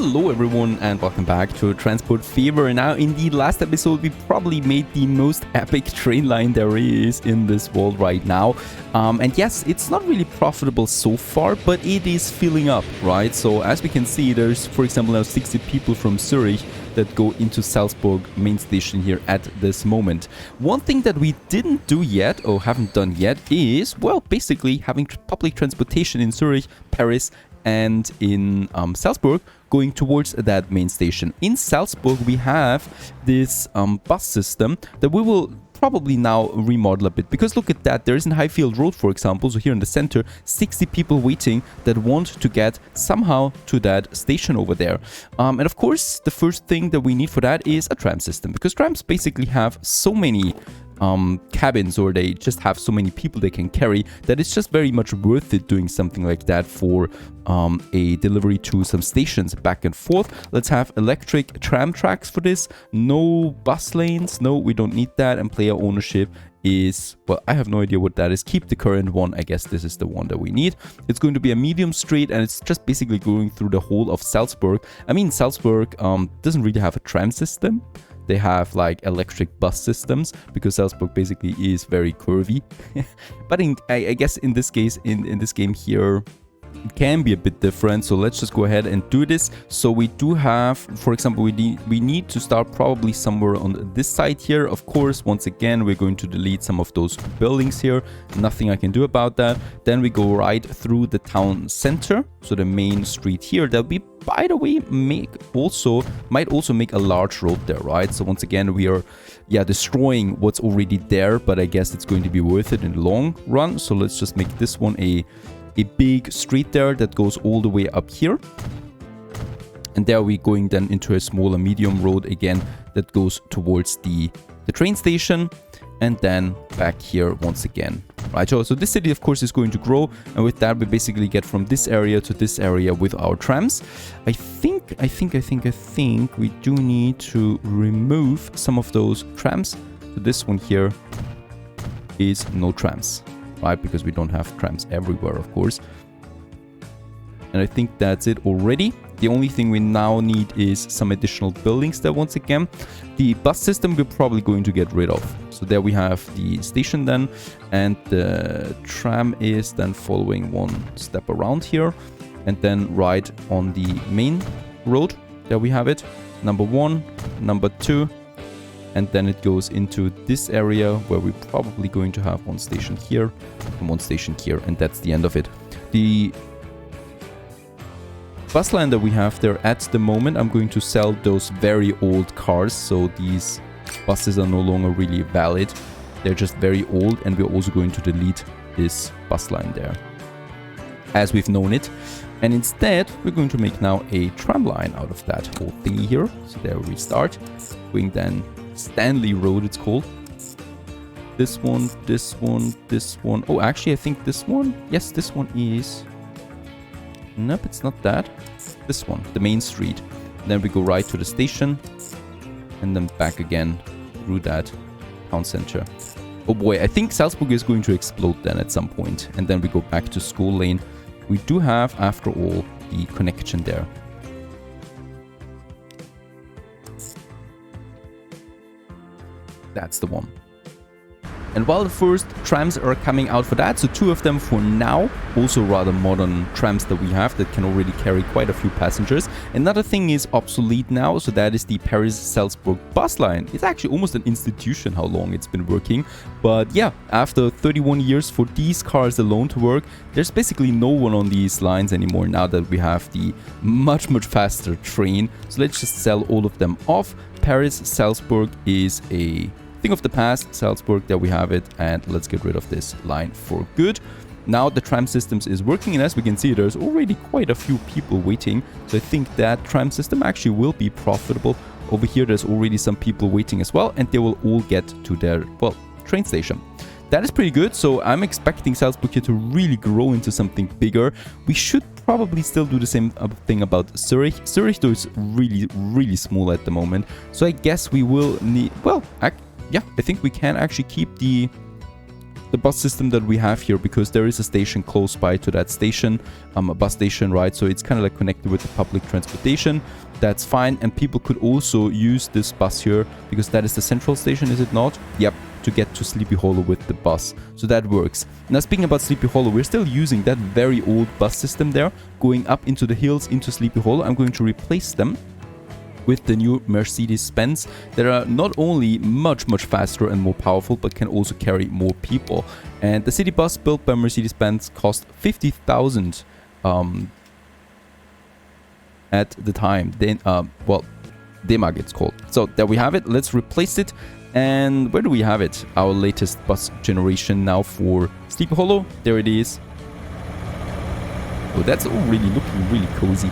Hello everyone and welcome back to Transport Fever. Now in the last episode we probably made the most epic train line there is in this world right now. And yes, it's not really profitable so far, but it is filling up, right? So as we can see, there's for example now 60 people from Zurich that go into Salzburg main station here at this moment. One thing that we didn't do yet or haven't done yet is, well, basically having public transportation in Zurich, Paris and in Salzburg going towards that main station. In Salzburg we have this bus system that we will probably now remodel a bit, because look at that, there is in Highfield Road for example, so here in the center, 60 people waiting that want to get somehow to that station over there. And of course the first thing that we need for that is a tram system, because trams basically have so many cabins, or they just have so many people they can carry, that it's just very much worth it doing something like that for a delivery to some stations back and forth. Let's have electric tram tracks for this. No bus lanes, no, we don't need that. And player ownership is, well, I have no idea what that is. Keep the current one. I guess this is the one that we need. It's going to be a medium street, and it's just basically going through the whole of Salzburg. I mean, Salzburg doesn't really have a tram system. They have like electric bus systems, because Salzburg basically is very curvy. But I guess in this case, in this game here, it can be a bit different. So let's just go ahead and do this. So we do have, for example, we need to start probably somewhere on this side here. Of course, once again, we're going to delete some of those buildings here. Nothing I can do about that. Then we go right through the town center. So the main street here, there'll be, by the way, might also make a large road there, right? So once again, we are, destroying what's already there, but I guess it's going to be worth it in the long run. So let's just make this one a big street there that goes all the way up here. And there we're going then into a smaller medium road again that goes towards the train station, and then back here once again. Right, so this city of course is going to grow, and with that we basically get from this area to this area with our trams. I think we do need to remove some of those trams. So this one here is no trams, right? Because we don't have trams everywhere, of course. And I think that's it already. The only thing we now need is some additional buildings there once again. The bus system we're probably going to get rid of. So there we have the station then, and the tram is then following one step around here, and then right on the main road, there we have it, number 1, number 2, and then it goes into this area where we're probably going to have one station here and one station here, and that's the end of it. The bus line that we have there at the moment, I'm going to sell those very old cars, so these buses are no longer really valid. They're just very old, and we're also going to delete this bus line there as we've known it, and instead we're going to make now a tram line out of that whole thingy here. So there we start going then Stanley Road, it's called. This one, this one, this one. Oh, actually I think this one, yes, this one is, nope, it's not that. This one, the main street. And then we go right to the station, and then back again through that town center. Oh boy, I think Salzburg is going to explode then at some point. And then we go back to School Lane. We do have, after all, the connection there. That's the one. And while the first trams are coming out for that, so 2 of them for now, also rather modern trams that we have that can already carry quite a few passengers. Another thing is obsolete now, so that is the Paris-Salzburg bus line. It's actually almost an institution how long it's been working. But yeah, after 31 years for these cars alone to work, there's basically no one on these lines anymore now that we have the much faster train. So let's just sell all of them off. Paris-Salzburg is a thing of the past. Salzburg, there we have it, and let's get rid of this line for good. Now the tram systems is working, and as we can see, there's already quite a few people waiting. So I think that tram system actually will be profitable. Over here, there's already some people waiting as well, and they will all get to their, well, train station. That is pretty good. So I'm expecting Salzburg here to really grow into something bigger. We should probably still do the same thing about Zurich. Zurich though is really small at the moment. So I guess we will need, well, yeah, I think we can actually keep the the bus system that we have here, because there is a station close by to that station, a bus station, right? So it's kind of like connected with the public transportation. That's fine. And people could also use this bus here because that is the central station, is it not? Yep, to get to Sleepy Hollow with the bus. So that works. Now, speaking about Sleepy Hollow, we're still using that very old bus system there, going up into the hills into Sleepy Hollow. I'm going to replace them with the new Mercedes-Benz that are not only much faster and more powerful, but can also carry more people. And the city bus built by Mercedes-Benz cost 50,000 at the time. Then, well, D-Mark it's called. So there we have it. Let's replace it. And where do we have it? Our latest bus generation now for Sleepy Hollow. There it is. Oh, that's already looking really cozy.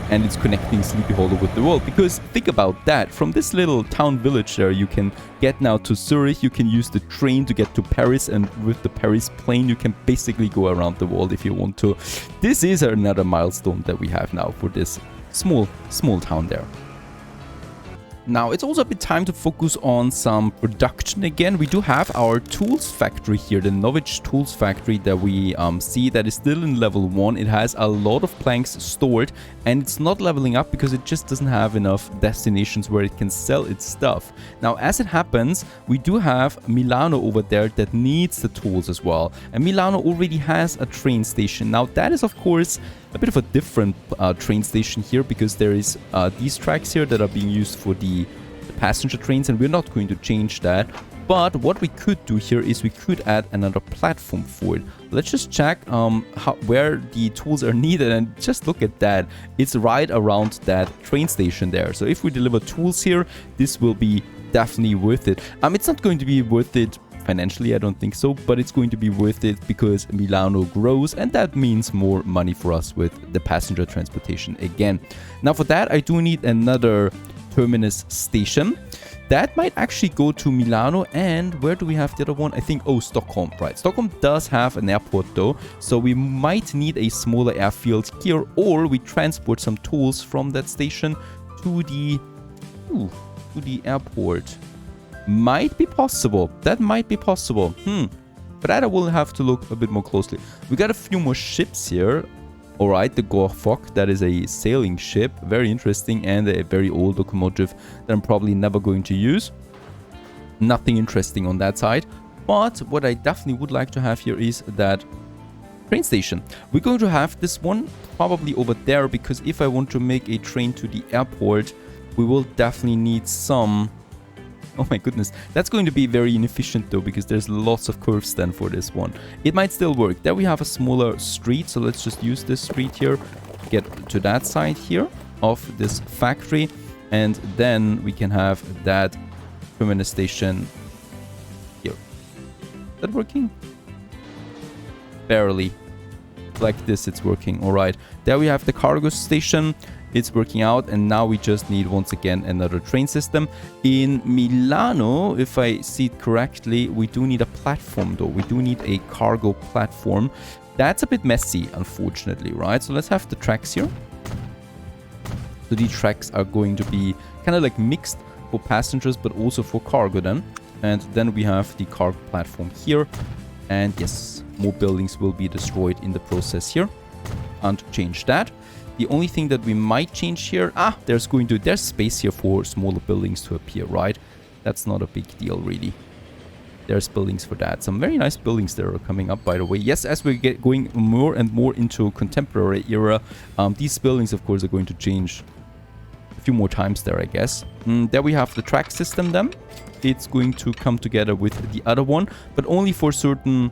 And it's connecting Sleepy Hollow with the world. Because think about that. From this little town village there, you can get now to Zurich. You can use the train to get to Paris. And with the Paris plane, you can basically go around the world if you want to. This is another milestone that we have now for this small town there. Now, it's also a bit time to focus on some production again. We do have our tools factory here, the Norwich tools factory that we see that is still in level 1. It has a lot of planks stored and it's not leveling up because it just doesn't have enough destinations where it can sell its stuff. Now, as it happens, we do have Milano over there that needs the tools as well. And Milano already has a train station. Now, that is, of course, a bit of a different train station here because there is these tracks here that are being used for the passenger trains, and we're not going to change that. But what we could do here is we could add another platform for it. Let's just check where the tools are needed, and just look at that. It's right around that train station there. So if we deliver tools here, this will be definitely worth it. It's not going to be worth it financially, I don't think so, but it's going to be worth it because Milano grows, and that means more money for us with the passenger transportation again. Now, for that, I do need another terminus station. That might actually go to Milano. And where do we have the other one? I think, oh, Stockholm, right? Stockholm does have an airport though, so we might need a smaller airfield here, or we transport some tools from that station to the airport. Might be possible. That might be possible. But that I will have to look a bit more closely. We got a few more ships here. Alright, the Gorfok, that is a sailing ship. Very interesting, and a very old locomotive that I'm probably never going to use. Nothing interesting on that side. But what I definitely would like to have here is that train station. We're going to have this one probably over there, because if I want to make a train to the airport, we will definitely need some... Oh my goodness, that's going to be very inefficient though, because there's lots of curves then for this one. It might still work. There we have a smaller street, so let's just use this street here, get to that side here of this factory, and then we can have that terminus station here. Is that working? Barely. Like this, it's working. Alright, there we have the cargo station. It's working out, and now we just need once again another train system. In Milano, if I see it correctly, we do need a platform though. We do need a cargo platform. That's a bit messy, unfortunately, right? So let's have the tracks here. So these tracks are going to be kind of like mixed for passengers, but also for cargo then. And then we have the cargo platform here. And yes, more buildings will be destroyed in the process here. Can't change that. The only thing that we might change here, there's space here for smaller buildings to appear, right? That's not a big deal, really. There's buildings for that. Some very nice buildings there are coming up, by the way. Yes, as we get going more and more into contemporary era, these buildings, of course, are going to change a few more times there, I guess. There we have the track system then. It's going to come together with the other one, but only for a certain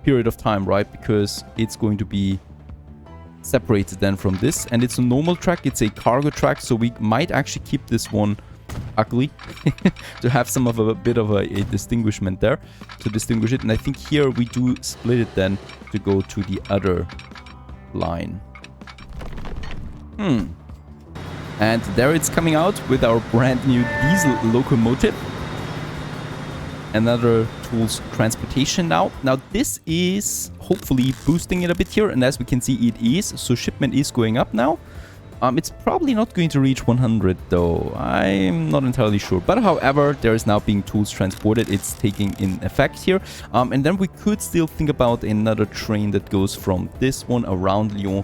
period of time, right? Because it's going to be separated then from this, and it's a normal track, it's a cargo track, so we might actually keep this one ugly to have some of a bit of a distinguishment there to distinguish it. And I think here we do split it then to go to the other line. And there it's coming out with our brand new diesel locomotive. Another tools transportation now. Now this is hopefully boosting it a bit here, and as we can see, it is. So shipment is going up now. It's probably not going to reach 100 though. I'm not entirely sure. But however, there is now being tools transported. It's taking in effect here. And then we could still think about another train that goes from this one around Lyon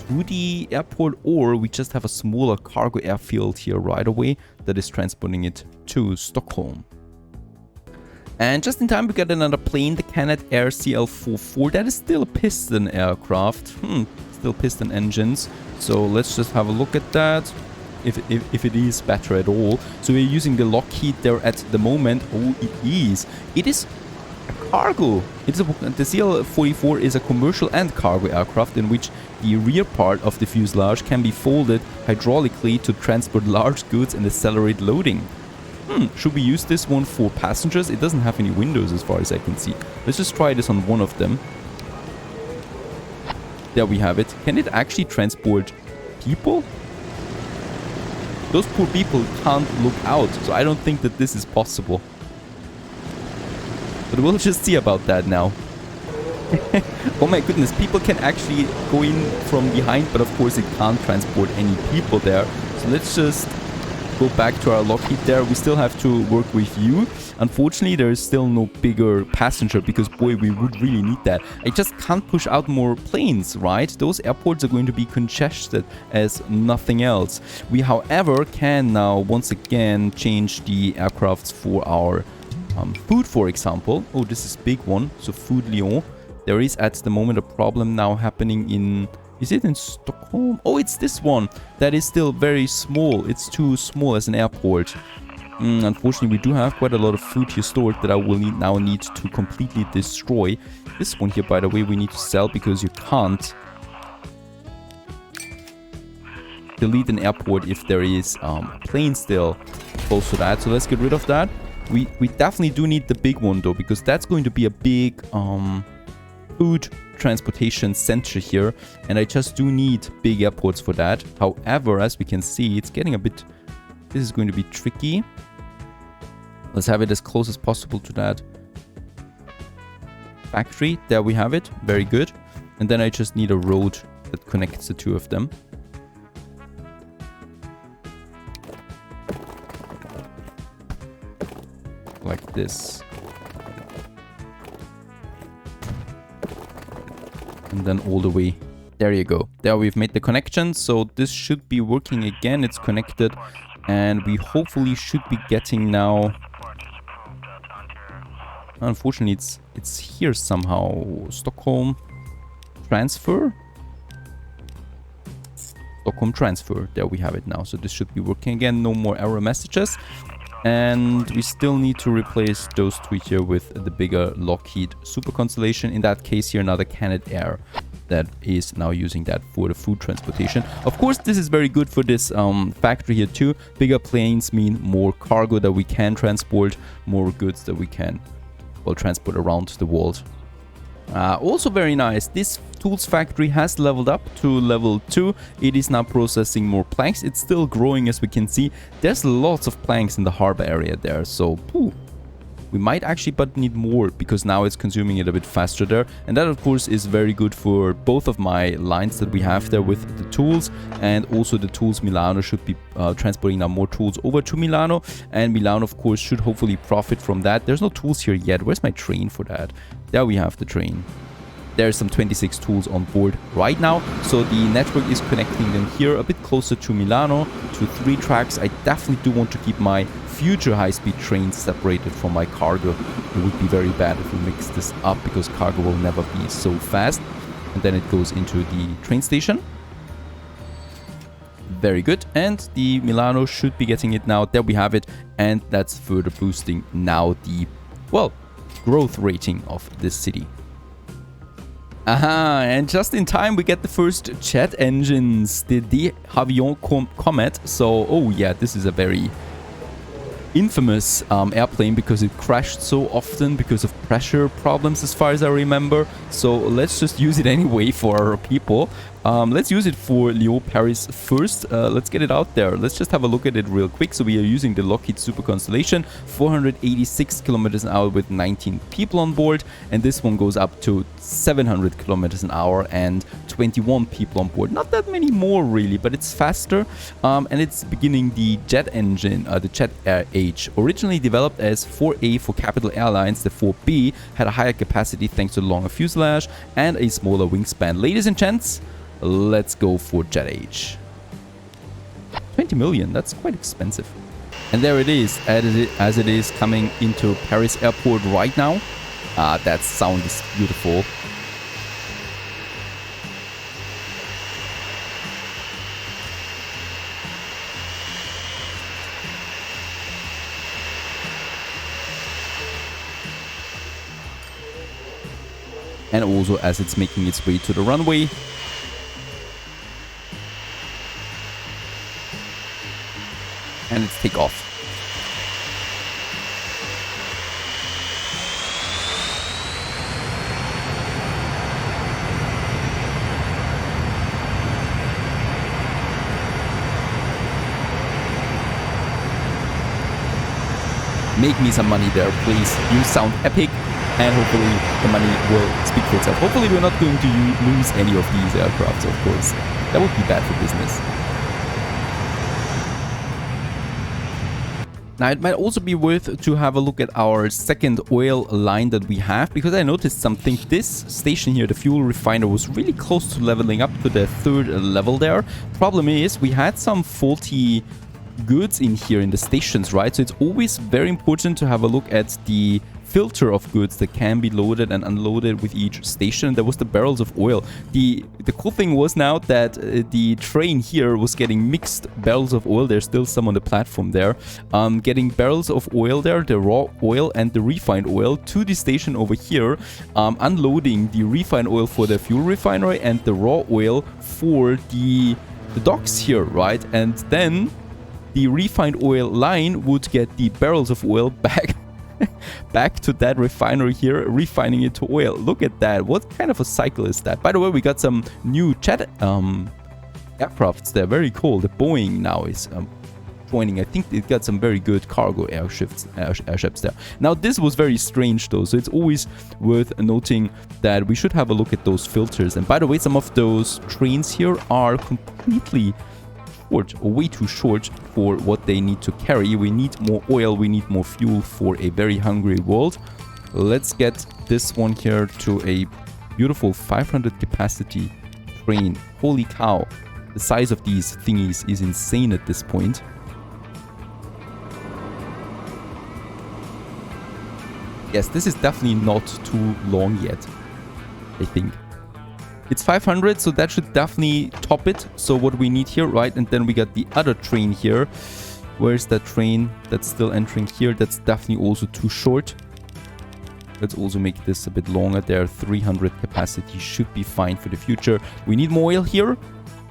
to the airport, or we just have a smaller cargo airfield here right away that is transporting it to Stockholm. And just in time we got another plane, the Canad Air CL-44. That is still a piston aircraft. Still piston engines. So let's just have a look at that, if it is better at all. So we're using the Lockheed there at the moment. Oh, it is. It is a cargo. The CL-44 is a commercial and cargo aircraft in which the rear part of the fuselage can be folded hydraulically to transport large goods and accelerate loading. Should we use this one for passengers? It doesn't have any windows as far as I can see. Let's just try this on one of them. There we have it. Can it actually transport people? Those poor people can't look out, so I don't think that this is possible. But we'll just see about that now. Oh my goodness, people can actually go in from behind, but of course it can't transport any people there. So let's just go back to our Lockheed there. We still have to work with you. Unfortunately, there is still no bigger passenger because, boy, we would really need that. I just can't push out more planes, right? Those airports are going to be congested as nothing else. We, however, can now once again change the aircrafts for our food, for example. Oh, this is a big one. So Food Lyon. There is at the moment a problem now happening in... Is it in Stockholm? Oh, it's this one. That is still very small. It's too small as an airport. Unfortunately, we do have quite a lot of food here stored that I will now need to completely destroy. This one here, by the way, we need to sell because you can't delete an airport if there is a plane still close to that. So let's get rid of that. We definitely do need the big one though, because that's going to be a big food transportation center here, and I just do need big airports for that. However, as we can see, it's getting a bit... This is going to be tricky. Let's have it as close as possible to that factory. There we have it. Very good. And then I just need a road that connects the two of them. Like this. And then all the way. There you go. There we've made the connection. So this should be working again. It's connected. And we hopefully should be getting now... Unfortunately, it's here somehow. Stockholm transfer. Stockholm transfer. There we have it now. So this should be working again. No more error messages. And we still need to replace those two here with the bigger Lockheed Super Constellation. In that case here, another Canad Air that is now using that for the food transportation. Of course, this is very good for this factory here too. Bigger planes mean more cargo that we can transport, more goods that we can, well, transport around the world. Also very nice, this tools factory has leveled up to level 2. It is now processing more planks. It's still growing, as we can see. There's lots of planks in the harbor area there, so we might actually but need more, because now it's consuming it a bit faster there. And that of course is very good for both of my lines that we have there with the tools, and also the tools Milano should be transporting now more tools over to Milano, and Milano of course should hopefully profit from that. There's no tools here yet. Where's my train for that? There we have the train. There's some 26 tools on board right now, so the network is connecting them here a bit closer to Milano, to 3 tracks. I definitely do want to keep my future high-speed trains separated from my cargo. It would be very bad if we mix this up, because cargo will never be so fast. And then it goes into the train station. Very good, and the Milano should be getting it now. There we have it, and that's further boosting now the, well, growth rating of this city. Aha, and just in time we get the first jet engines, the Havion Comet. So, oh yeah, this is a very infamous airplane, because it crashed so often because of pressure problems, as far as I remember. So let's just use it anyway for our people. Let's use it for Lyon, Paris first. Let's get it out there. Let's just have a look at it real quick. So we are using the Lockheed Super Constellation, 486 kilometers an hour with 19 people on board. And this one goes up to 700 kilometers an hour and 21 people on board. Not that many more really, but it's faster. And it's beginning the jet engine, the jet age. Originally developed as 4A for capital airlines, the 4B had a higher capacity thanks to longer fuselage and a smaller wingspan. Ladies and gents, let's go for jet age. 20 million, that's quite expensive. And there it is, as it is coming into Paris airport right now. That sound is beautiful. And also as it's making its way to the runway. And let's take off. Make me some money there, please. You sound epic, and hopefully the money will speak for itself. Hopefully we're not going to lose any of these aircrafts, of course. That would be bad for business. Now, it might also be worth to have a look at our second oil line that we have, because I noticed something. This station here, the fuel refiner, was really close to leveling up to the third level there. Problem is, we had some faulty goods in here in the stations, right? So it's always very important to have a look at the filter of goods that can be loaded and unloaded with each station. There was the barrels of oil. The cool thing was now that the train here was getting mixed barrels of oil. There's still some on the platform there. Getting barrels of oil there, the raw oil and the refined oil, to the station over here, unloading the refined oil for the fuel refinery and the raw oil for the docks here, right? And then the refined oil line would get the barrels of oil back to that refinery here, refining it to oil. Look at that. What kind of a cycle is that? By the way, we got some new jet aircrafts there. Very cool. The Boeing now is joining. I think it got some very good cargo airships there. Now, this was very strange though, so it's always worth noting that we should have a look at those filters. And by the way, some of those trains here are completely short, or way too short for what they need to carry. We need more oil, we need more fuel for a very hungry world. Let's get this one here to a beautiful 500 capacity train. Holy cow, the size of these thingies is insane at this point. Yes, this is definitely not too long yet, I think. It's 500, so that should definitely top it. So what we need here, right? And then we got the other train here. Where's that train that's still entering here? That's definitely also too short. Let's also make this a bit longer there. 300 capacity should be fine for the future. We need more oil here.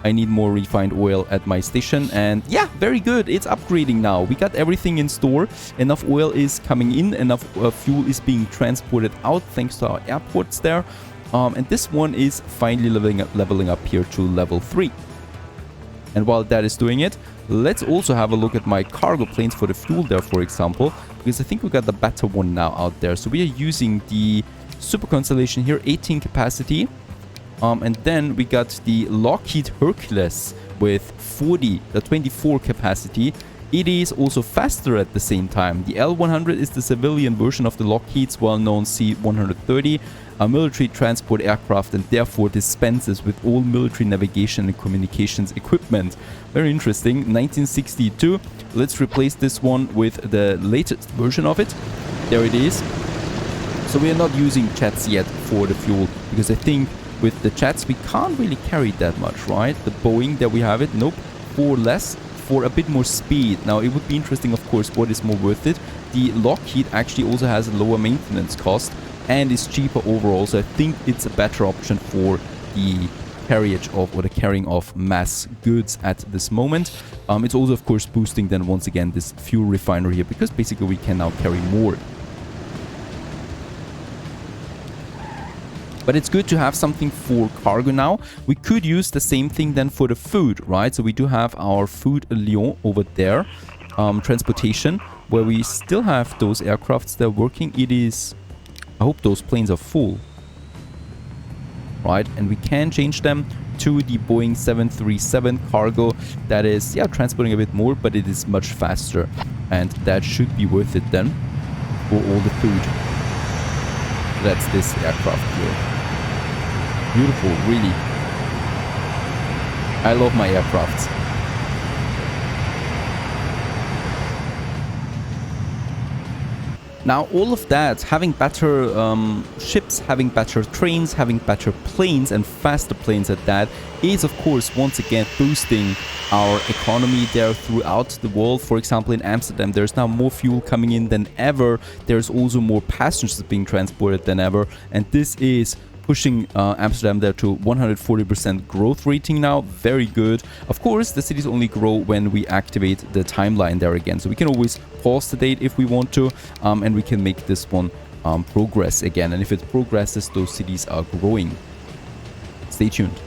I need more refined oil at my station. And yeah, very good. It's upgrading now. We got everything in store. Enough oil is coming in. Enough fuel is being transported out thanks to our airports there. And this one is finally leveling up here to level 3. And while that is doing it, let's also have a look at my cargo planes for the fuel there, for example, because I think we got the better one now out there. So we are using the Super Constellation here, 18 capacity. And then we got the Lockheed Hercules with 24 capacity. It is also faster at the same time. The L100 is the civilian version of the Lockheed's well-known C-130, a military transport aircraft, and therefore dispenses with all military navigation and communications equipment. Very interesting. 1962. Let's replace this one with the latest version of it. There it is. So we are not using jets yet for the fuel, because I think with the jets we can't really carry that much, right? The Boeing, there we have it. Nope. 4 less. For a bit more speed. Now, it would be interesting, of course, what is more worth it. The Lockheed actually also has a lower maintenance cost and is cheaper overall, so I think it's a better option for the carriage of, or the carrying of mass goods at this moment. It's also, of course, boosting then once again this fuel refinery here, because basically we can now carry more. But it's good to have something for cargo now. We could use the same thing then for the food, right? So we do have our food Lyon over there, transportation, where we still have those aircrafts that are working. It is, I hope those planes are full, right? And we can change them to the Boeing 737 cargo. That is, yeah, transporting a bit more, but it is much faster. And that should be worth it then for all the food. That's this aircraft here. Beautiful, really. I love my aircrafts. Now, all of that, having better ships, having better trains, having better planes and faster planes at that, is of course once again boosting our economy there throughout the world. For example, in Amsterdam, there's now more fuel coming in than ever. There's also more passengers being transported than ever. And this is pushing Amsterdam there to 140% growth rating now. Very good. Of course, the cities only grow when we activate the timeline there again. So we can always pause the date if we want to, and we can make this one progress again. And if it progresses, those cities are growing. Stay tuned.